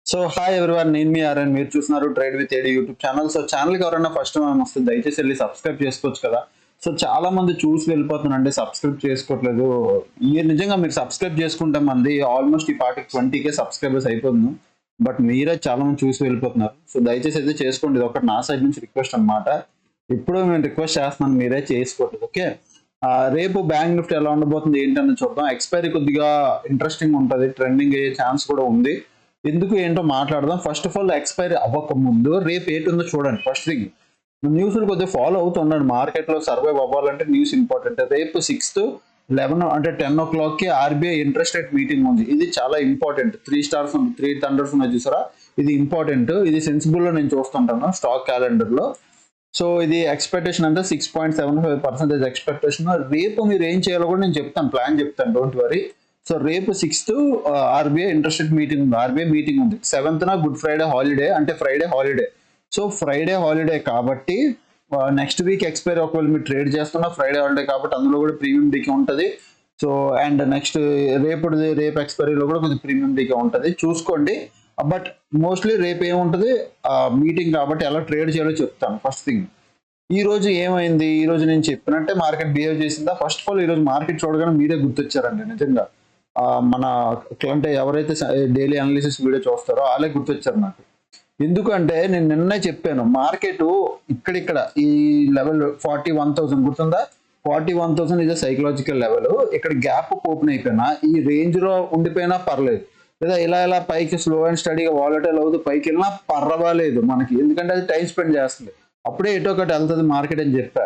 So hi everyone, నేను మీ RN. మీరు చూస్తున్నారు trade with AD YouTube channel. So ఛానల్కి ఎవరైనా ఫస్ట్ టైం వస్తే దయచేసి వెళ్ళి సబ్స్క్రైబ్ చేసుకోవచ్చు కదా. సో చాలా మంది చూసి వెళ్ళిపోతున్నారండి, సబ్స్క్రైబ్ చేసుకోవట్లేదు. మీరు సబ్స్క్రైబ్ చేసుకుంటే మంది ఆల్మోస్ట్ ఈ పార్టీకి 20K సబ్స్క్రైబర్స్ అయిపోతుంది. బట్ మీరే చాలా మంది చూసి వెళ్ళిపోతున్నారు. సో దయచేసి అయితే చేసుకోండి. ఇది ఒకటి నా సైడ్ నుంచి రిక్వెస్ట్ అనమాట. ఇప్పుడు నేను రిక్వెస్ట్ చేస్తున్నాను, మీరే చేసుకోవట్లేదు. ఓకే, రేపు బ్యాంక్ నిఫ్టీ ఎలా ఉండబోతుంది ఏంటని చూద్దాం. ఎక్స్పైరీ కొద్దిగా ఇంట్రెస్టింగ్ ఉంటుంది, ట్రెండింగ్ అయ్యే ఛాన్స్ కూడా ఉంది. ఎందుకు ఏంటో మాట్లాడదాం. ఫస్ట్ ఆఫ్ ఆల్, ఎక్స్పైరీ అవ్వక ముందు రేపు ఏంటి ఉందో చూడండి. ఫస్ట్ థింగ్, న్యూస్ కొద్దిగా ఫాలో అవుతుండండి. మార్కెట్ లో సర్వైవ్ అవ్వాలంటే న్యూస్ ఇంపార్టెంట్. రేపు 6th 11 అంటే 10 o'clock RBI interest rate meeting ఉంది. ఇది చాలా ఇంపార్టెంట్. 3 stars 3 thunders ఉన్నాయి చూసారా, ఇది ఇంపార్టెంట్. ఇది సెన్సిబుల్ లో నేను చూస్తుంటాను స్టాక్ క్యాలెండర్ లో. సో ఇది ఎక్స్పెక్టేషన్ అంటే 6.75% ఎక్స్పెక్టేషన్. రేపు మీరు ఏం చేయాలో కూడా నేను చెప్తాను, ప్లాన్ చెప్తాను, డోంట్ వరీ. సో రేపు 6th RBI interest rate meeting ఉంది. ఆర్బీఐ మీటింగ్ ఉంది. 7th గుడ్ ఫ్రైడే హాలిడే, అంటే Friday holiday. So Friday holiday కాబట్టి నెక్స్ట్ వీక్ ఎక్స్పైరీ ఒకవేళ మీరు ట్రేడ్ చేస్తున్నా ఫ్రైడే హాలిడే కాబట్టి అందులో కూడా ప్రీమియం డీకే ఉంటుంది. సో అండ్ నెక్స్ట్ రేపు ఎక్స్పైరీలో కూడా కొంచెం ప్రీమియం డీకే ఉంటుంది, చూసుకోండి. బట్ మోస్ట్లీ రేపు ఏముంటుంది, మీటింగ్ కాబట్టి ఎలా ట్రేడ్ చేయాలో చెప్తాను. ఫస్ట్ థింగ్, ఈ రోజు ఏమైంది, ఈ రోజు నేను చెప్పినట్టే మార్కెట్ బిహేవ్ చేసిందా? ఫస్ట్ ఆఫ్ ఆల్ ఈ రోజు మార్కెట్ చూడగానే మీరే గుర్తొచ్చారండి నిజంగా. మన అంటే ఎవరైతే డైలీ అనాలిసిస్ వీడియో చూస్తారో వాళ్ళే గుర్తొచ్చారు నాకు. ఎందుకంటే నేను నిన్నే చెప్పాను, మార్కెట్ ఇక్కడ ఈ లెవెల్ 41,000 గుర్తుందా? 41,000 ఇస్ సైకలాజికల్ లెవెల్. ఇక్కడ గ్యాప్ ఓపెన్ అయిపోయినా ఈ రేంజ్ లో ఉండిపోయినా పర్లేదు, లేదా ఇలా పైకి స్లో అండ్ స్టడీగా వాలటైల్ అవుతూ పైకి వెళ్ళినా పర్వాలేదు మనకి, ఎందుకంటే అది టైం స్పెండ్ చేస్తుంది. అప్పుడే ఎటో ఒకటి వెళ్తుంది మార్కెట్ అని చెప్పా.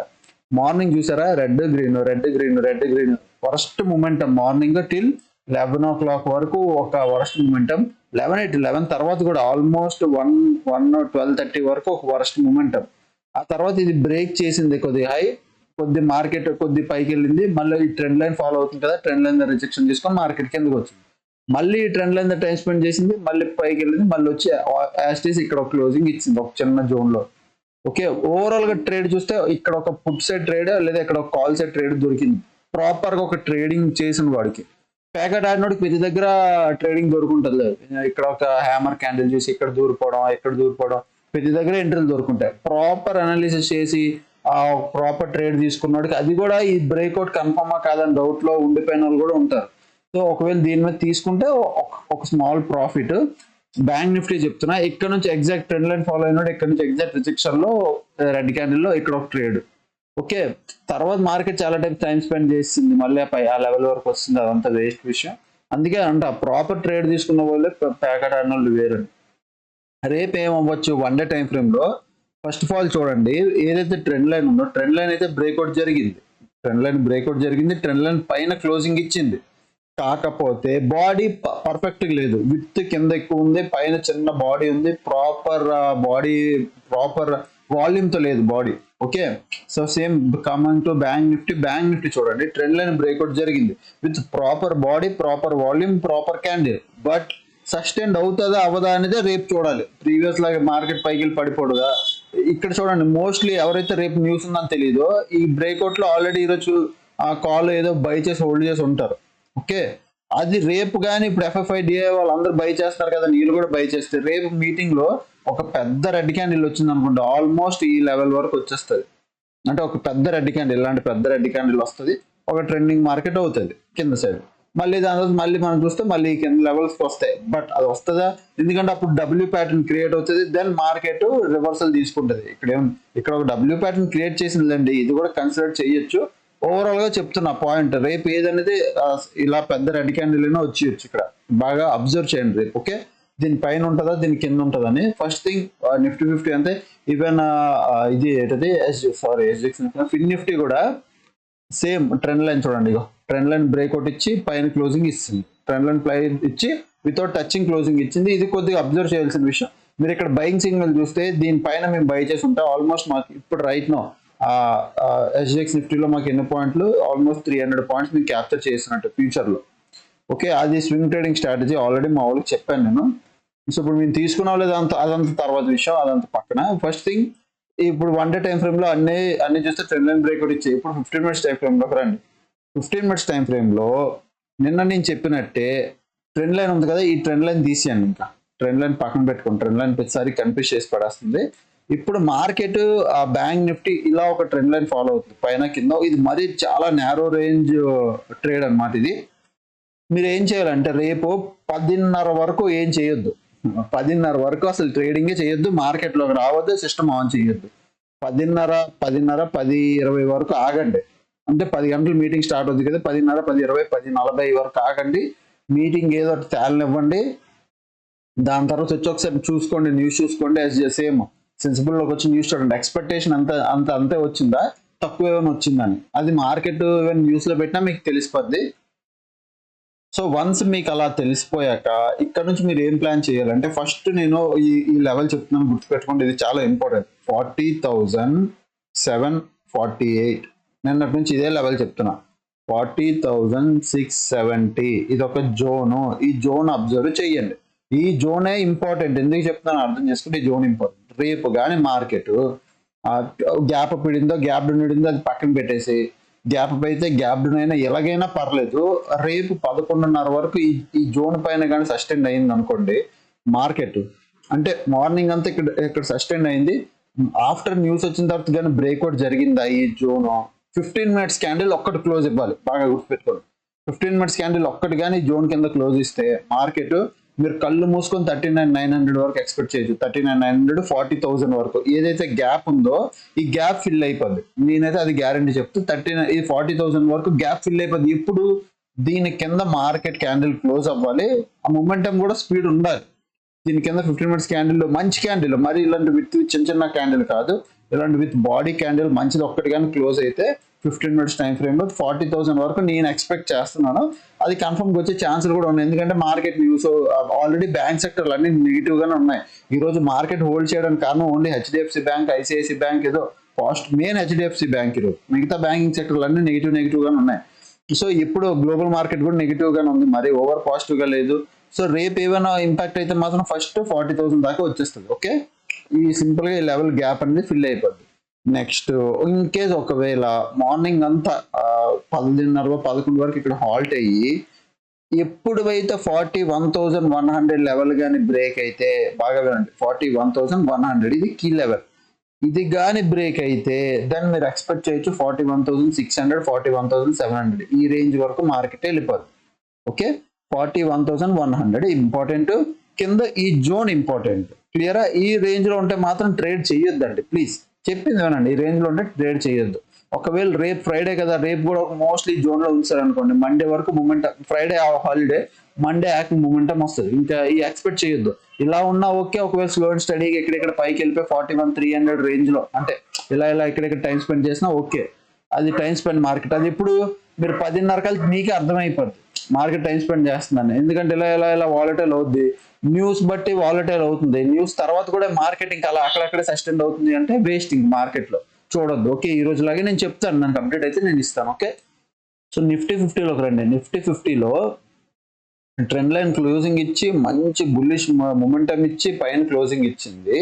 మార్నింగ్ చూసారా, red green worst momentum. Morning till 11 o'clock వరకు ఒక వరస్ట్ మూమెంటం. 11 తర్వాత కూడా ఆల్మోస్ట్ 12:30 వరకు ఒక వరస్ట్ మూమెంటం. ఆ తర్వాత ఇది బ్రేక్ చేసింది కొద్ది హై, కొద్ది మార్కెట్ కొద్ది పైకి వెళ్ళింది. మళ్ళీ ఈ ట్రెండ్ లైన్ ఫాలో అవుతుంది కదా, ట్రెండ్ లైన్ రిజెక్షన్ తీసుకొని మార్కెట్ కిందకి వచ్చింది. మళ్ళీ ఈ ట్రెండ్ లైన్ టైం స్పెండ్ చేసింది, మళ్ళీ పైకి వెళ్ళింది, మళ్ళీ వచ్చి యాస్టీస్ ఇక్కడ ఒక క్లోజింగ్ ఇచ్చింది ఒక చిన్న జోన్ లో. ఓకే, ఓవరాల్ గా ట్రేడ్ చూస్తే ఇక్కడ ఒక పుట్ సైడ్ ట్రేడ్ లేదా ఇక్కడ ఒక కాల్ సైడ్ ట్రేడ్ దొరికింది. ప్రాపర్ గా ఒక ట్రేడింగ్ చేసిన వాడికి, ప్యాకెట్ ఆడినోడికి ప్రతి దగ్గర ట్రేడింగ్ దొరుకుంటుంది. ఇక్కడ ఒక హ్యామర్ క్యాండిల్ చూసి ఇక్కడ దూరిపోవడం ప్రతి దగ్గర ఎంట్రీలు దొరుకుంటాయి. ప్రాపర్ అనాలిసిస్ చేసి ఆ ప్రాపర్ ట్రేడ్ తీసుకున్నోడికి, అది కూడా ఈ బ్రేక్అవుట్ కన్ఫర్మా కాదని డౌట్ లో ఉండిపోయిన వాళ్ళు కూడా ఉంటారు. సో ఒకవేళ దీని మీద తీసుకుంటే ఒక స్మాల్ ప్రాఫిట్. బ్యాంక్ నిఫ్టీ చెప్తున్నా, ఇక్కడ నుంచి ఎగ్జాక్ట్ ట్రెండ్ లైన్ ఫాలో అయినాడు, ఇక్కడ నుంచి ఎగ్జాక్ట్ రిజెక్షన్ లో రెడ్ క్యాండిల్ లో ఇక్కడ ఒక ట్రేడ్. ఓకే, తర్వాత మార్కెట్ చాలా టైం స్పెండ్ చేసింది, మళ్ళీ ఆ లెవెల్ వరకు వస్తుంది, అదంతా వేస్ట్ విషయం. అందుకే అంట ప్రాపర్ ట్రేడ్ తీసుకున్న వాళ్ళే ప్యాకెట్ ఆడిన వాళ్ళు వేరు. రేపు ఏమవ్వచ్చు, 1 day టైం ఫ్రేమ్ లో ఫస్ట్ ఆఫ్ ఆల్ చూడండి, ఏదైతే ట్రెండ్ లైన్ ఉందో ట్రెండ్ లైన్ అయితే బ్రేక్అవుట్ జరిగింది. ట్రెండ్ లైన్ పైన క్లోజింగ్ ఇచ్చింది. కాకపోతే బాడీ పర్ఫెక్ట్ లేదు, విత్ కింద ఎక్కువ ఉంది, పైన చిన్న బాడీ ఉంది. ప్రాపర్ వాల్యూమ్ తో లేదు body. Okay, so same coming to bank Nifty చూడండి, ట్రెండ్ లైన్ బ్రేక్అవుట్ జరిగింది with proper body, proper volume, proper candle. But sustain అవుతుందా అవ్వదా అనేది రేపు చూడాలి. ప్రీవియస్ లాగా మార్కెట్ పైకి వెళ్ళి పడిపోడుగా. ఇక్కడ చూడండి, మోస్ట్లీ ఎవరైతే రేపు న్యూస్ ఉందని తెలియదో ఈ బ్రేక్అవుట్ లో ఆల్రెడీ ఈరోజు ఆ కాల్ ఏదో బై చేసి హోల్డ్ చేసి ఉంటారు. ఓకే, అది రేపు కానీ ఇప్పుడు ఎఫ్ఎఫ్ఐడిఏ వాళ్ళందరూ బై చేస్తారు కదా, నీళ్ళు కూడా బై చేస్తే రేపు మీటింగ్ లో ఒక పెద్ద రెడ్ క్యాండిల్ వచ్చింది అనుకుంటా, ఆల్మోస్ట్ ఈ లెవెల్ వరకు వచ్చేస్తుంది. అంటే ఒక పెద్ద రెడ్ క్యాండిల్, ఇలాంటి పెద్ద రెడ్ క్యాండిల్ వస్తుంది, ఒక ట్రెండింగ్ మార్కెట్ అవుతుంది కింద సైడ్. మళ్ళీ దాని తర్వాత మళ్ళీ మనం చూస్తే మళ్ళీ కింద లెవెల్స్ వస్తాయి. బట్ అది వస్తుందా, ఎందుకంటే అప్పుడు డబ్ల్యూ ప్యాటర్న్ క్రియేట్ అవుతుంది, దెన్ మార్కెట్ రివర్సల్ తీసుకుంటుంది. ఇక్కడ ఒక డబ్ల్యూ ప్యాటర్న్ క్రియేట్ చేసిందండి, ఇది కూడా కన్సిడర్ చేయొచ్చు. ఓవరాల్ గా చెప్తున్నా పాయింట్, రేపు ఏదనేది ఇలా పెద్ద రెడ్ క్యాండిల్ అయినా వచ్చేయచ్చు. ఇక్కడ బాగా అబ్జర్వ్ చేయండి రేపు. ఓకే, దీని పైన ఉంటుందా దీని కింద ఉంటుందని. ఫస్ట్ థింగ్, నిఫ్టీ 50 అంతే. ఈవెన్ ఇది ఏంటది, ఫిన్ నిఫ్టీ కూడా సేమ్ ట్రెండ్ లైన్ చూడండి. ట్రెండ్ లైన్ బ్రేక్అవుట్ ఇచ్చి పైన క్లోజింగ్ ఇస్తుంది, ట్రెండ్ లైన్ ప్లైన్ ఇచ్చి వితౌట్ టచింగ్ క్లోజింగ్ ఇచ్చింది. ఇది కొద్దిగా అబ్జర్వ్ చేయాల్సిన విషయం. మీరు ఇక్కడ బయింగ్ సిగ్నల్ చూస్తే దీనిపైన మేము బై చేసి ఉంటాం. ఆల్మోస్ట్ మాకు ఇప్పుడు రైట్ నో ఎస్జిఎక్స్ నిఫ్టీలో మాకు ఎన్ని పాయింట్లు, ఆల్మోస్ట్ 300 పాయింట్స్ మేము క్యాప్చర్ చేసినట్టు ఫ్యూచర్ లో. ఓకే, అది స్వింగ్ ట్రేడింగ్ స్ట్రాటజీ ఆల్రెడీ మా వాళ్ళకి చెప్పాను నేను. సో ఇప్పుడు మేము తీసుకున్నాం లేదా అదంతా తర్వాత విషయం, అదంతా పక్కన. ఫస్ట్ థింగ్, ఇప్పుడు 1 day టైం ఫ్రేమ్ లో అన్ని చూస్తే ట్రెండ్ లైన్ బ్రేక్అవుట్ ఇచ్చాయి. ఇప్పుడు 15 minutes టైం ఫ్రేమ్ లోకి రండి. 15 minutes టైం ఫ్రేమ్ లో నిన్న నేను చెప్పినట్టే ట్రెండ్ లైన్ ఉంది కదా, ఈ ట్రెండ్ లైన్ తీసేయండి. ఇంకా ట్రెండ్ లైన్ పక్కన పెట్టుకోండి, ట్రెండ్ లైన్ ప్రతిసారి కన్ఫ్యూజ్ చేసి పడేస్తుంది. ఇప్పుడు మార్కెట్ ఆ బ్యాంక్ నిఫ్టీ ఇలా ఒక ట్రెండ్ లైన్ ఫాలో అవుతుంది పైన కింద. ఇది మరి చాలా నేరో రేంజ్ ట్రేడ్ అన్నమాట ఇది. మీరు ఏం చేయాలంటే రేపు 10:30 వరకు ఏం చేయొద్దు. 10:30 వరకు అసలు ట్రేడింగే చేయొద్దు, మార్కెట్లోకి రావద్దు, సిస్టమ్ ఆన్ చేయొద్దు. 10:30, 10:20 వరకు ఆగండి. అంటే 10 గంటలు మీటింగ్ స్టార్ట్ అవుతుంది కదా, 10:30, 10:20, 10:40 వరకు ఆగండి. మీటింగ్ ఏదో ఒకటి తేలనివ్వండి. దాని తర్వాత వచ్చి ఒకసారి చూసుకోండి, న్యూస్ చూసుకోండి. సేమ్ సెన్సిబుల్లోకి వచ్చి న్యూస్ చూడండి. ఎక్స్పెక్టేషన్ అంతే వచ్చిందా, తక్కువ ఏమైనా వచ్చిందని, అది మార్కెట్ న్యూస్లో పెట్టినా మీకు తెలిసిపోద్ది. సో వన్స్ మీకు అలా తెలిసిపోయాక ఇక్కడ నుంచి మీరు ఏం ప్లాన్ చేయాలంటే, ఫస్ట్ నేను ఈ లెవెల్ చెప్తున్నాను, గుర్తుపెట్టుకోండి, ఇది చాలా ఇంపార్టెంట్. 40,748 నిన్నటి నుంచి ఇదే లెవెల్ చెప్తున్నా. 40,670 ఇది ఒక జోను. ఈ జోన్ అబ్జర్వ్ చెయ్యండి. ఈ జోనే ఇంపార్టెంట్. ఎందుకు చెప్తాను అర్థం చేసుకుంటే, ఈ జోన్ ఇంపార్టెంట్. రేపు కానీ మార్కెట్ గ్యాప్ పిడిందో, గ్యాప్ నిడిందో అది పక్కన పెట్టేసి, గ్యాప్ అయితే గ్యాప్ అయినా ఎలాగైనా పర్లేదు, రేపు 11:30 వరకు ఈ జోన్ పైన కానీ సస్టైన్ అయింది అనుకోండి మార్కెట్, అంటే మార్నింగ్ అంతా ఇక్కడ సస్టైన్ అయింది. ఆఫ్టర్ న్యూస్ వచ్చిన తర్వాత కానీ బ్రేక్అవుట్ జరిగిందా ఈ జోన్, 15 మినిట్స్ క్యాండిల్ ఒక్కటి క్లోజ్ ఇవ్వాలి, బాగా గుర్తుపెట్టుకోండి. 15 మినిట్స్ క్యాండిల్ ఒక్కటి కానీ జోన్ కింద క్లోజ్ ఇస్తే మార్కెట్ మీరు కళ్ళు మూసుకొని 39,900 వరకు ఎక్స్పెక్ట్ చేయొచ్చు. 39,900, 40,000 వరకు ఏదైతే గ్యాప్ ఉందో ఈ గ్యాప్ ఫిల్ అయిపోద్ది. నేనైతే అది గ్యారంటీ చెప్తూ 40,000 వరకు గ్యాప్ ఫిల్ అయిపోద్ది. ఇప్పుడు దీని కింద మార్కెట్ క్యాండిల్ క్లోజ్ అవ్వాలి, ఆ మొమెంటం కూడా స్పీడ్ ఉండాలి. దీని కింద 15 మినిట్స్ క్యాండిల్, మంచి క్యాండిల్, మరి ఇలాంటి విత్ చిన్న క్యాండిల్ కాదు, ఇలాంటి విత్ బాడీ క్యాండిల్ మంచిది ఒక్కటి కానీ క్లోజ్ అయితే 15 మినిట్స్ టైం ఫ్రేమ్ లో 40,000 వరకు నేను ఎక్స్పెక్ట్ చేస్తున్నాను. అది కన్ఫర్మ్ వచ్చే ఛాన్సులు కూడా ఉన్నాయి. ఎందుకంటే మార్కెట్ న్యూస్ ఆల్రెడీ బ్యాంక్ సెక్టర్లు అన్ని నెగిటివ్ గానే ఉన్నాయి. ఈ రోజు మార్కెట్ హోల్డ్ చేయడానికి కారణం only HDFC bank, ICICI bank, ఏదో మెయిన్ హెచ్డిఎఫ్సి బ్యాంక్. ఈరోజు మిగతా బ్యాంకింగ్ సెక్టర్లు అన్ని నెగిటివ్ గానే ఉన్నాయి. సో ఇప్పుడు గ్లోబల్ మార్కెట్ కూడా నెగిటివ్ గానే ఉంది, మరి ఓవర్ పాజిటివ్ గా లేదు. సో రేపు ఏమైనా ఇంపాక్ట్ అయితే మాత్రం ఫస్ట్ 40,000 దాకా వచ్చేస్తుంది. ఓకే, ఈ సింపుల్ గా ఈ లెవెల్ గ్యాప్ అనేది ఫిల్ అయిపోద్ది. నెక్స్ట్ ఇన్ కేస్ ఒకవేళ మార్నింగ్ అంతా 10:30, 11 వరకు ఇక్కడ హాల్ట్ అయ్యి ఎప్పుడైతే 41,100 లెవెల్ కానీ బ్రేక్ అయితే, బాగా వినండి, 41,100 ఇది కీ లెవెల్. ఇది కానీ బ్రేక్ అయితే దెన్ మీరు ఎక్స్పెక్ట్ చేయొచ్చు 41,600, 41,700 ఈ రేంజ్ వరకు మార్కెట్ వెళ్ళిపోద్ది. ఓకే, 41,100 ఇంపార్టెంట్, కింద ఈ జోన్ ఇంపార్టెంట్. క్లియరా? ఈ రేంజ్ లో ఉంటే మాత్రం ట్రేడ్ చేయొద్దండి, ప్లీజ్ చెప్పింది వినండి. ఈ రేంజ్ లో ఉంటే ట్రేడ్ చేయొద్దు. ఒకవేళ రేపు ఫ్రైడే కదా, రేపు కూడా మోస్ట్లీ జోన్ లో ఉంచారు అనుకోండి, మండే వరకు momentum, Friday holiday, Monday momentum వస్తుంది. ఇంకా ఈ ఎక్స్పెక్ట్ చేయొద్దు. ఇలా ఉన్నా ఓకే, ఒకవేళ స్లో అండ్ స్టడీగా ఇక్కడెక్కడ పైకి వెళ్ళిపోయి 41,300 రేంజ్ లో, అంటే ఇలా ఇక్కడెక్కడ టైం స్పెండ్ చేసినా ఓకే, అది టైం స్పెండ్ మార్కెట్. అది ఇప్పుడు మీరు 10:30 కలిసి మీకే అర్థమైపోద్ది మార్కెట్ టైం స్పెండ్ చేస్తుందని. ఎందుకంటే ఇలా వాలటైల్ అవుద్ది, న్యూస్ బట్టి వాలటైల్ అవుతుంది. న్యూస్ తర్వాత కూడా మార్కెట్ ఇంకా అలా అక్కడక్కడే సస్టైన్ అవుతుంది అంటే వేస్టింగ్ మార్కెట్ లో చూడొద్దు. ఓకే, ఈ రోజు లాగే నేను చెప్తాను, నాకు అప్డేట్ అయితే నేను ఇస్తాను. ఓకే, సో నిఫ్టీ 50లోకి రండి. నిఫ్టీ 50లో ట్రెండ్ లైన్ క్లోజింగ్ ఇచ్చి మంచి బుల్లిష్ మొమెంటం ఇచ్చి పైన క్లోజింగ్ ఇచ్చింది.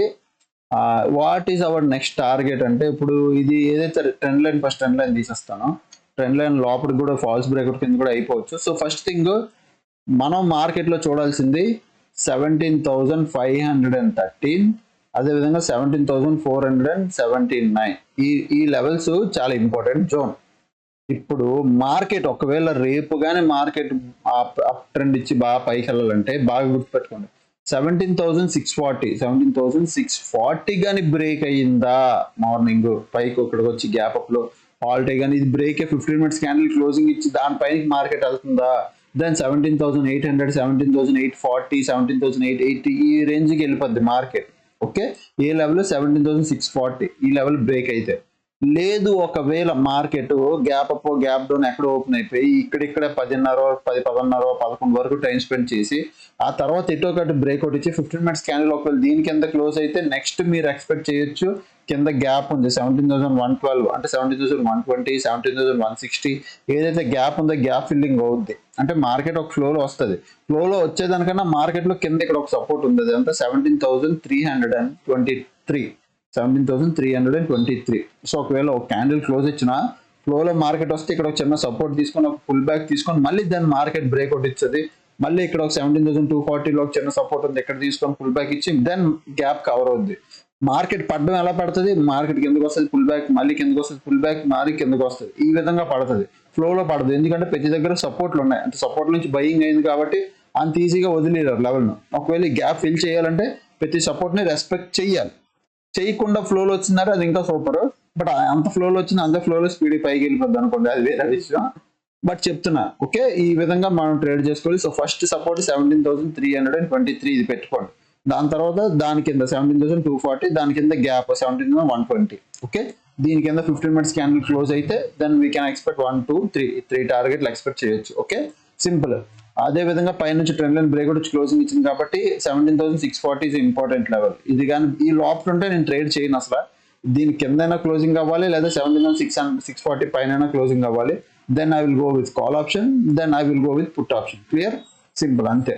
What is our next target అంటే, ఇప్పుడు ఇది ఏదైతే trend line, first trend line తీసేస్తాను. ట్రెండ్ లైన్ లోపలికి కూడా ఫాల్స్ బ్రేక్అవుట్ కింద కూడా అయిపోవచ్చు. సో ఫస్ట్ థింగ్ మనం మార్కెట్లో చూడాల్సింది 17,513, అదేవిధంగా 17,479. ఈ లెవెల్స్ చాలా ఇంపార్టెంట్ జోన్. ఇప్పుడు మార్కెట్ ఒకవేళ రేపు కానీ మార్కెట్ అప్ ట్రెండ్ ఇచ్చి బాగా పైకి వెళ్ళాలంటే బాగా గుర్తుపెట్టుకోండి, 17,640 కానీ బ్రేక్ అయ్యిందా మార్నింగ్ పైకి ఇక్కడికి వచ్చి గ్యాప్ అప్ లో హాల్ట్ కానీ ఇది బ్రేక్ 15 మినిట్స్ క్యాండిల్ క్లోజింగ్ ఇచ్చి దానిపైన మార్కెట్ వెళ్తుందా, దెన్ 17,800, 17,840, 17,880 ఈ రేంజ్కి వెళ్ళిపోద్ది మార్కెట్. ఓకే, ఏ లెవెల్ 17,640 ఈ లెవెల్ బ్రేక్ అయితే. లేదు ఒకవేళ market gap up gap down ఎక్కడ ఓపెన్ అయిపోయి ఇక్కడ 10:30, 10, 11:30, 11 వరకు టైం స్పెండ్ చేసి ఆ తర్వాత ఎటో ఒకటి బ్రేక్అవుట్ ఇచ్చి 15 మినిట్స్ క్యాండిల్ ఒకవేళ దీని కింద క్లోజ్ అయితే నెక్స్ట్ మీరు ఎక్స్పెక్ట్ చేయొచ్చు కింద గ్యాప్ ఉంది 17,112, అంటే 17,120, 17,160 ఏదైతే గ్యాప్ ఉందో గ్యాప్ ఫిల్లింగ్ అవుద్ది. అంటే మార్కెట్ ఒక ఫ్లోలో వస్తుంది. ఫ్లోలో వచ్చేదానికన్నా మార్కెట్లో కింద ఇక్కడ ఒక సపోర్ట్ ఉంది, అదంతా 17,323, 17,323. సో ఒకవేళ ఒక క్యాండిల్ క్లోజ్ ఇచ్చిన ఫ్లోలో మార్కెట్ వస్తే ఇక్కడ ఒక చిన్న సపోర్ట్ తీసుకొని ఒక పుల్ బ్యాక్ తీసుకొని మళ్ళీ దాన్ని మార్కెట్ బ్రేక్అవుట్ ఇచ్చేది. మళ్ళీ ఇక్కడ ఒక 17,240లో ఒక చిన్న సపోర్ట్ ఉంది, ఇక్కడ తీసుకొని పుల్ బ్యాక్ ఇచ్చి దెన్ గ్యాప్ కవర్ అవుద్ది. మార్కెట్ పడడం ఎలా పడుతుంది, మార్కెట్ కిందకు వస్తుంది పుల్ బ్యాక్, మళ్ళీ కిందకు వస్తుంది పుల్ బ్యాక్, మళ్ళీ కిందకు వస్తుంది, ఈ విధంగా పడుతుంది, ఫ్లోలో పడదు. ఎందుకంటే ప్రతి దగ్గర సపోర్ట్లు ఉన్నాయి, అంటే సపోర్ట్ నుంచి బయింగ్ అయింది కాబట్టి అంత ఈజీగా వదిలేరు లెవెల్ను. ఒకవేళ ఈ గ్యాప్ ఫిల్ చేయాలంటే ప్రతి సపోర్ట్ని రెస్పెక్ట్ చేయాలి. చేయకుండా ఫ్లోలో వచ్చినారు అది ఇంకా సూపర్, బట్ అంత ఫ్లోలో వచ్చిన అంత ఫ్లోలో స్పీడ్ పైకి వెళ్ళిపోద్ది అనుకోండి, అది వేరే విషయం. బట్ చెప్తున్నా ఓకే, ఈ విధంగా మనం ట్రేడ్ చేసుకోవాలి. సో ఫస్ట్ సపోర్ట్ 17,323 ఇది పెట్టుకోండి. దాని తర్వాత దాని కింద 17,240, దాని కింద గ్యాప్ 17,120. ఓకే, దీని కింద 15 minutes క్యాండిల్ క్లోజ్ అయితే దెన్ వీ కెన్ ఎక్స్పెక్ట్ 1 2 3 టార్గెట్లు ఎక్స్పెక్ట్ చేయొచ్చు. Okay, simple. అదే విధంగా పై నుంచి ట్రెండ్ లైన్ బ్రేక్ వచ్చి క్లోజింగ్ ఇచ్చింది కాబట్టి 17,640 ఇస్ ఇంపార్టెంట్ లెవెల్. ఇది కానీ ఈ లోపల ఉంటే నేను ట్రేడ్ చేయను అసలు. దీని కిందైనా క్లోజింగ్ అవ్వాలి, లేదా 17,640 పైన క్లోజింగ్ అవ్వాలి. Then I will go with call option, then I will go with put option. Clear, simple, అంతే.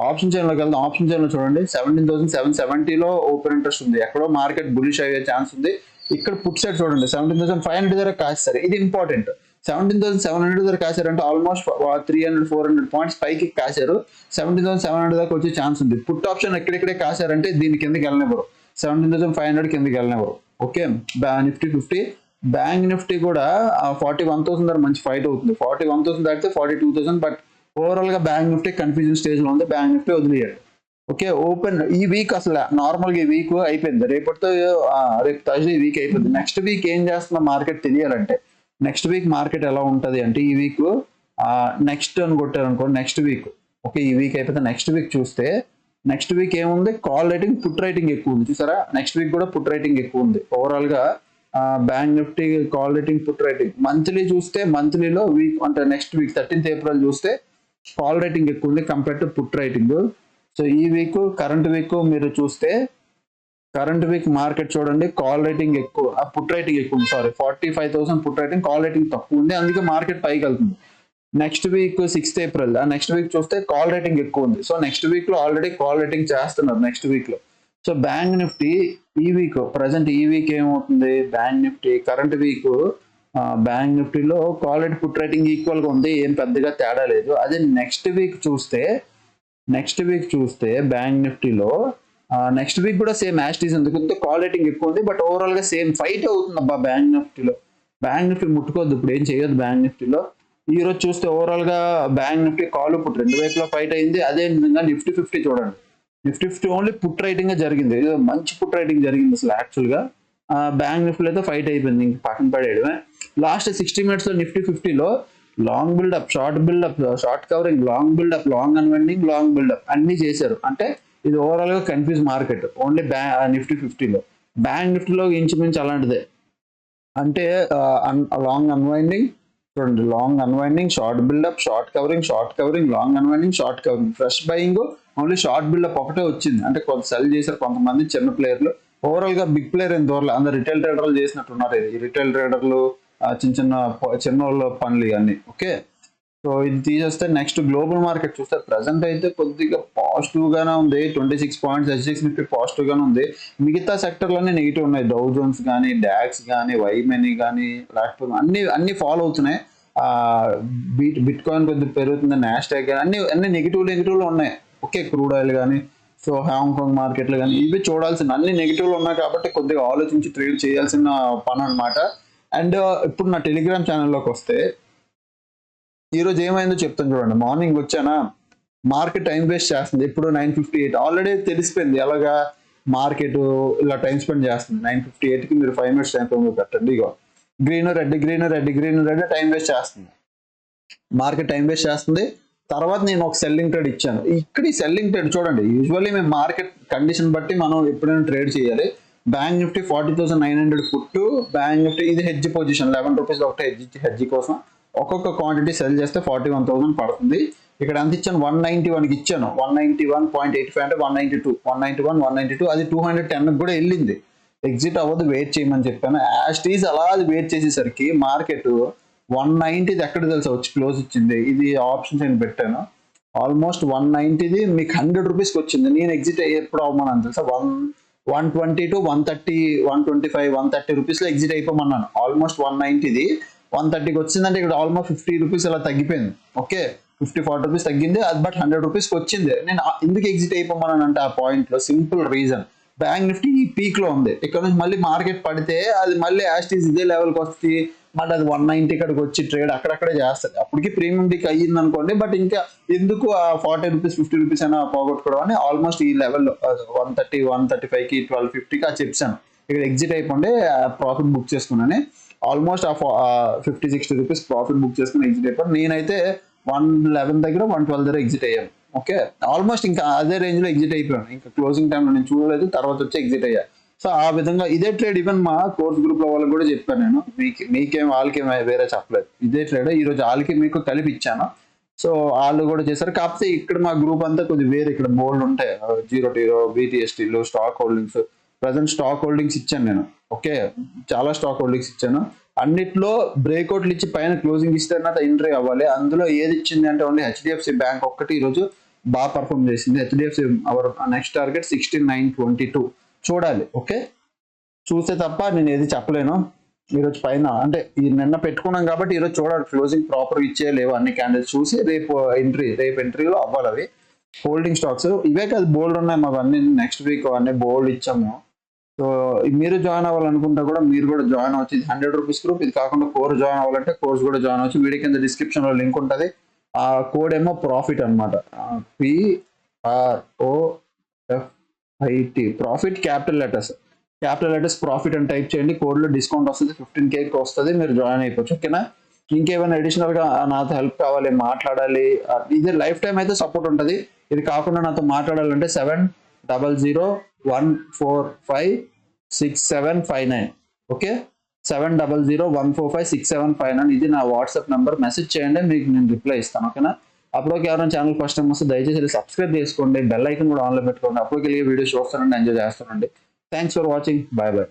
ఆప్షన్ చైన్లోకి వెళ్దాం. ఆప్షన్ చైన్లో చూడండి 17,770లో ఓపెన్ ఇంట్రెస్ట్ ఉంది, ఎక్కడో మార్కెట్ బులిష్ అయ్యే ఛాన్స్ ఉంది. ఇక్కడ పుట్ సైడ్ చూడండి 17,500 దగ్గర కాస్తారు, ఇది ఇంపార్టెంట్. 17,700 దగ్గర కాశారంటే ఆల్మోస్ట్ 300-400 పాయింట్స్ పైకి కాశారు. 17,700 దాకా వచ్చే ఛాన్స్ ఉంది. పుట్ ఆప్షన్ ఎక్కడెక్కడే కాశారంటే దీని కిందకి వెళ్ళనివ్వరు, 17,500 కిందకి వెళ్ళనివ్వరు. ఓకే, నిఫ్టీ 50, బ్యాంక్ నిఫ్టీ కూడా 41,000 దగ్గర మంచి ఫైట్ అవుతుంది. 41,000 దాటితే 42,000, బట్ ఓవరాల్ గా బ్యాంక్ నిఫ్టీ కన్ఫ్యూజన్ స్టేజ్ లో ఉంది, బ్యాంక్ నిఫ్టీ వదిలేయాడు. ఓకే, ఓపెన్ ఈ వీక్ అసలు నార్మల్ గా ఈ వీక్ అయిపోయింది, రేపు థర్స్డే ఈ వీక్ అయిపోయింది. నెక్స్ట్ వీక్ ఏం చేస్తున్న మార్కెట్ తెలియాలంటే, నెక్స్ట్ వీక్ మార్కెట్ ఎలా ఉంటది అంటే, ఈ వీక్ నెక్స్ట్ అని కొట్టారనుకో నెక్స్ట్ వీక్. ఓకే, ఈ వీక్ అయిపోతే నెక్స్ట్ వీక్ చూస్తే, నెక్స్ట్ వీక్ ఏముంది, కాల్ రేటింగ్ పుట్ రేటింగ్ ఎక్కువ ఉంది చూసారా. నెక్స్ట్ వీక్ కూడా పుట్ రేటింగ్ ఎక్కువ ఉంది. ఓవరాల్ గా bank Nifty call rating put rating monthly చూస్తే, మంత్లీలో వీక్ అంటే నెక్స్ట్ వీక్ 13th April చూస్తే కాల్ రేటింగ్ ఎక్కువ ఉంది compare to put rating. So ఈ వీక్ కరెంట్ వీక్ మీరు చూస్తే, కరెంట్ వీక్ మార్కెట్ చూడండి కాల్ రేటింగ్ ఎక్కువ, పుట్ రేటింగ్ ఎక్కువ ఉంది. Sorry, 45,000 put rating, call rating తక్కువ ఉంది, అందుకే మార్కెట్ పైకి వెళ్తుంది. Next week 6th April, next week చూస్తే కాల్ రేటింగ్ ఎక్కువ ఉంది. సో నెక్స్ట్ వీక్ లో ఆల్రెడీ కాల్ రేటింగ్ చేస్తున్నారు నెక్స్ట్ వీక్ లో. సో బ్యాంక్ నిఫ్టీ ఈ వీక్ ప్రజెంట్ ఈ వీక్ ఏమవుతుంది, bank Nifty current week bank నిఫ్టీలో call rate put rating equal గా ఉంది, ఏం పెద్దగా తేడా లేదు. అదే నెక్స్ట్ వీక్ చూస్తే బ్యాంక్ నిఫ్టీలో నెక్స్ట్ వీక్ కూడా సేమ్ యాస్టీస్ ఉంది, కొంత కాల్ రేటింగ్ ఎక్కువ ఉంది, బట్ ఓవరాల్ గా సేమ్ ఫైట్ అవుతుంది అబ్బా బ్యాంక్ నిఫ్టీలో. బ్యాంక్ నిఫ్టీ ముట్టుకోవద్దు, ఇప్పుడు ఏం చేయొద్దు బ్యాంక్ నిఫ్టీలో. ఈ రోజు చూస్తే ఓవరాల్ గా బ్యాంక్ నిఫ్టీ కాల్ పుట్ రెండు వైపులో ఫైట్ అయింది. అదే విధంగా నిఫ్టీ 50 చూడండి, నిఫ్టీ 50 ఓన్లీ పుట్ రైటింగ్ జరిగింది, మంచి పుట్ రైటింగ్ జరిగింది అసలు యాక్చువల్ గా. బ్యాంక్ నిఫ్టీలో అయితే ఫైట్ అయిపోయింది, ఇంక పక్కన పడేయడమే. లాస్ట్ 60 minutes లో నిఫ్టీ 50లో long buildup, short buildup, short covering, long buildup, long unwinding, long buildup అన్ని చేశారు. అంటే ఇది ఓవరాల్ గా కన్ఫ్యూజ్ మార్కెట్ ఓన్లీ నిఫ్టీ 50లో. బ్యాంక్ నిఫ్టీలో ఇంచుమించు అలాంటిదే, అంటే లాంగ్ అన్వైండింగ్ చూడండి, long unwinding, short buildup, short covering, short covering, long unwinding, short covering. Fresh buying only short buildup ఒకటే వచ్చింది, అంటే కొంత సెల్ చేశారు కొంతమంది చిన్న ప్లేయర్లు. ఓవరాల్ గా బిగ్ ప్లేయర్ ఏం దూరలే, అందరు రిటైల్ ట్రేడర్లు చేసినట్టున్నారు. ఈ రిటైల్ ట్రేడర్లు చిన్న వాళ్ళ పనులు ఇవన్నీ. ఓకే, సో ఇది తీసేస్తే నెక్స్ట్ గ్లోబల్ మార్కెట్ చూస్తే ప్రెసెంట్ అయితే కొద్దిగా పాజిటివ్ గానే ఉంది, 26 points SGX నిఫ్టీ పాజిటివ్ గానే ఉంది. మిగతా సెక్టర్లన్నీ నెగిటివ్ ఉన్నాయి, డౌ జోన్స్ కానీ, డాక్స్ కానీ, వైమెనీ కానీ, లేకపోతే అన్ని ఫాలో అవుతున్నాయి. బిట్ కాయిన్ కొద్దిగా పెరుగుతుంది, నాస్డాక్ కానీ అన్ని నెగిటివ్లు ఉన్నాయి. ఓకే, క్రూడ్ ఆయిల్ కానీ, సో హాంకాంగ్ మార్కెట్లు కానీ ఇవి చూడాల్సిన అన్ని నెగిటివ్లు ఉన్నాయి కాబట్టి కొద్దిగా ఆలోచించి ట్రేడ్ చేయాల్సిన పని అనమాట. అండ్ ఇప్పుడు నా టెలిగ్రామ్ ఛానల్లోకి వస్తే ఈ రోజు ఏమైందో చెప్తాను చూడండి. మార్నింగ్ వచ్చానా, మార్కెట్ టైం వేస్ట్ చేస్తుంది, ఇప్పుడు 9:58 ఆల్రెడీ తెలిసిపోయింది ఎలాగా మార్కెట్ ఇలా టైం స్పెండ్ చేస్తుంది. 9:58కి మీరు 5 minutes టైం ఫ్రేమ్ పెట్టండి, ఇగో గ్రీన్ రెడ్ టైం వేస్ట్ చేస్తుంది, మార్కెట్ టైం వేస్ట్ చేస్తుంది. తర్వాత నేను ఒక సెల్లింగ్ ట్రేడ్ ఇచ్చాను. ఇక్కడ ఈ సెల్లింగ్ ట్రేడ్ చూడండి, యూజువల్లీ మేము మార్కెట్ కండిషన్ బట్టి మనం ఎప్పుడైనా ట్రేడ్ చేయాలి. బ్యాంక్ నిఫ్టీ 40,900 పుట్టు, బ్యాంక్ నిఫ్టీ ఇది హెడ్జ్ పొజిషన్, 11 రూపీస్ ఒకటే హెడ్జ్ కోసం. ఒక్కొక్క క్వాంటిటీ సెల్ చేస్తే 41,000 పడుతుంది. ఇక్కడ ఎంత ఇచ్చాను, 191కి ఇచ్చాను, 191.85 అంటే 191 అది 210 కూడా వెళ్ళింది. ఎగ్జిట్ అవ్వదు, వెయిట్ చేయమని చెప్పాను. యాస్టీస్ అలా అది వెయిట్ చేసేసరికి మార్కెట్ 190 ఎక్కడ తెలుసా వచ్చి క్లోజ్ ఇచ్చింది. ఇది ఆప్షన్స్ నేను పెట్టాను, ఆల్మోస్ట్ 190 మీకు 100 రూపీస్కి వచ్చింది. నేను ఎగ్జిట్ ఎప్పుడు అవ్వమన్నాను తెలుసా, 120 to 130, 125, 130 రూపీస్లో ఎగ్జిట్ అయిపోమన్నాను. ఆల్మోస్ట్ 190 130కి వచ్చిందంటే ఇక్కడ ఆల్మోస్ట్ 50 రూపీస్ అలా తగ్గిపోయింది. ఓకే, 50-40 రూపీస్ తగ్గింది, అది బట్ 100 రూపీస్కి వచ్చింది. నేను ఎందుకు ఎగ్జిట్ అయిపోమన్నానంటే ఆ పాయింట్లో సింపుల్ రీజన్, బ్యాంక్ నిఫ్టీ ఈ పీక్ లో ఉంది, ఇక్కడ నుంచి మళ్ళీ మార్కెట్ పడితే అది మళ్ళీ యాస్టీస్ ఇదే లెవెల్కి వస్తుంది, మళ్ళీ అది 190 ఇక్కడికి వచ్చి ట్రేడ్ అక్కడక్కడే చేస్తుంది. అప్పటికి ప్రీమియం డిక్ అయ్యింది అనుకోండి, బట్ ఇంకా ఎందుకు ఆ 40 రూపీస్ 50 రూపీస్ అయినా పోగొట్టుకోవడం అని ఆల్మోస్ట్ ఈ లెవెల్లో 135కి 1250కి అది చెప్పాను. ఇక్కడ ఎగ్జిట్ అయిపోండి, ప్రాఫిట్ బుక్ చేసుకున్నాను. ఆల్మోస్ట్ ఆ 50-60 రూపీస్ ప్రాఫిట్ బుక్ చేసుకుని ఎగ్జిట్ అయిపోయాను. నేనైతే 111 దగ్గర 112 దగ్గర ఎగ్జిట్ అయ్యాను. ఓకే, ఆల్మోస్ట్ ఇంకా అదే రేంజ్ లో ఎగ్జిట్ అయిపోయాను. ఇంకా క్లోజింగ్ టైంలో నేను చూడలేదు, తర్వాత వచ్చి ఎగ్జిట్ అయ్యా. సో ఆ విధంగా ఇదే ట్రేడ్ ఈవెన్ మా కోర్స్ గ్రూప్ లో వాళ్ళకి కూడా చెప్పాను నేను, మీకేం వాళ్ళకేం వేరే చెప్పలేదు. ఇదే ట్రేడ్ ఈ రోజు వాళ్ళకి మీకు కలిపి ఇచ్చాను. సో వాళ్ళు కూడా చేశారు. కాకపోతే ఇక్కడ మా గ్రూప్ అంతా కొద్దిగా వేరే, ఇక్కడ బోల్డ్ ఉంటాయి, జీరో టీరో, బీటీఎస్టీలు, stock holdings. Present stock holdings ఇచ్చాను నేను. ఓకే, చాలా స్టాక్ హోల్డింగ్స్ ఇచ్చాను. అన్నిట్లో బ్రేక్అవుట్లు ఇచ్చి పైన క్లోజింగ్ ఇస్తే ఎంట్రీ అవ్వాలి. అందులో ఏది ఇచ్చింది అంటే ఓన్లీ హెచ్డిఎఫ్సి బ్యాంక్ ఒక్కటి ఈరోజు బాగా పర్ఫామ్ చేసింది. హెచ్డిఎఫ్సి అవర్ నెక్స్ట్ టార్గెట్ 16,922 చూడాలి. ఓకే, చూస్తే తప్ప నేను ఏది చెప్పలేను. ఈరోజు పైన అంటే ఈ నిన్న పెట్టుకున్నాం కాబట్టి ఈరోజు చూడాలి, క్లోజింగ్ ప్రాపర్ ఇచ్చే లేవు అన్ని క్యాండిల్స్ చూసి రేపు ఎంట్రీలో అవ్వాలి. అవి హోల్డింగ్ స్టాక్స్ ఇవే కాదు, బోల్డ్ ఉన్నాయి మాకు అన్ని. నెక్స్ట్ వీక్ అన్ని బోల్డ్ ఇచ్చాము. సో మీరు జాయిన్ అవ్వాలనుకుంటే కూడా మీరు కూడా జాయిన్ అవ్వచ్చు. ఇది 100 రూపీస్ గ్రూప్. ఇది కాకుండా కోర్స్ జాయిన్ అవ్వాలంటే కోర్స్ కూడా జాయిన్ అవ్వచ్చు. వీడియో కింద డిస్క్రిప్షన్ లో లింక్ ఉంటుంది. ఆ కోడ్ ఏమో ప్రాఫిట్ అనమాట, PROFIT, profit capital letters profit అని టైప్ చేయండి. కోడ్ లో డిస్కౌంట్ వస్తుంది, 15K వస్తుంది. మీరు జాయిన్ అయిపోవచ్చు. ఓకేనా, ఇంకేమైనా అడిషనల్ గా నాతో హెల్ప్ కావాలి, మాట్లాడాలి, ఇది లైఫ్ టైం అయితే సపోర్ట్ ఉంటుంది. ఇది కాకుండా నాతో మాట్లాడాలంటే 7001456759. ఓకే, 7001456759 ఇది నా వాట్సాప్ నెంబర్. మెసేజ్ చేయండి, మీకు నేను రిప్లై ఇస్తాను. ఓకేనా, అప్పటికి ఎవరైనా ఛానల్ ఫస్ట్ టైం వస్తే దయచేసి సబ్స్క్రైబ్ చేసుకోండి, బెల్ ఐకన్ కూడా ఆన్లో పెట్టుకోండి. అప్పటికి వీడియోస్ చూస్తానండి, ఎంజాయ్ చేస్తానండి. Thanks for watching, bye bye.